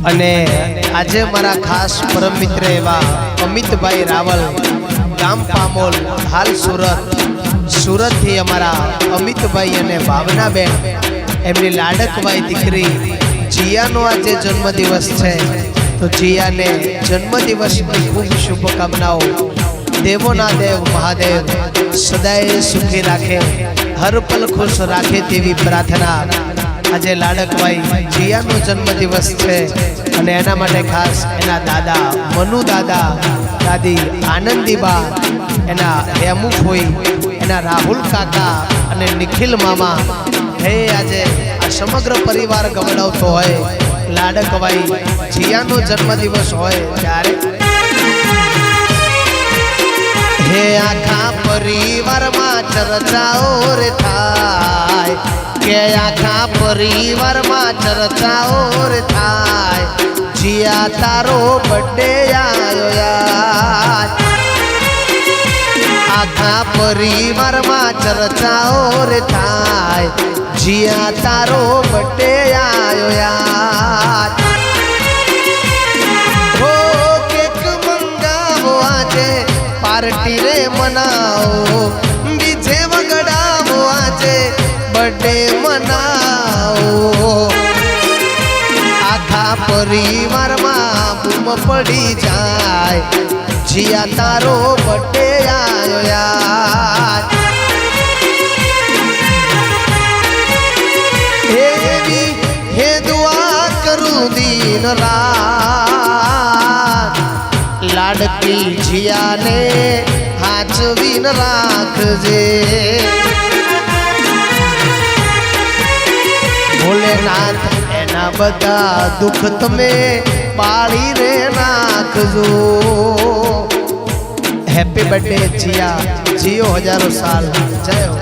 અને આજે મારા ખાસ પરમ મિત્ર એવા અમિતભાઈ રાવલ ગામ પામોલ હાલ સુરત થી અમારા અમિતભાઈ અને ભાવનાબેન એમની લાડકભાઈ દીકરી જીયાનો આજે જન્મદિવસ છે તો જીયાને જન્મદિવસની ખૂબ શુભકામનાઓ દેવોના દેવ મહાદેવ સદાય સુખી રાખે હર પલ ખુશ રાખે તેવી પ્રાર્થના। આજે લાડકભાઈ જીયાનો જન્મદિવસ છે અને એના માટે ખાસ એના દાદા મનુ દાદા, દાદી આનંદીબા, એના હેમુફોઈ, એના રાહુલ કાકા અને નિખિલ મામા હે આજે આ સમગ્ર પરિવાર ગવડાવતો હોય લાડકભાઈ જીયાનો જન્મદિવસ હોય ત્યારે હે આખા પરિવારમાં ચર્ચાઓ રે થાય કે આખા પરિવારમાં ચર્ચાઓ રે થાય જીયા તારો બર્થડે આવ્યો યાર। આખા પરિવારમાં ચર્ચાઓ રે થાય જીયા તારો બર્થડે આવ્યો યાર। હો કેક મંગાવો આજે પાર્ટી રે મનાવો બીજે વગડાવો આજે બર્થડે મનાવો। આખા પરિવારમાં બૂમ પડી જાય જીયા તારો બર્થડે આવ્યો યાર। એવી હે દુઆ કરું દિન રાત લાડકી જીયાને હાચવીને રાખજે। ભોલેનાથ એના બધા દુઃખ તમે બાળી રે નાખજો। હેપી બર્થડે જીયા, જીઓ હજારો સાલ, જય હો।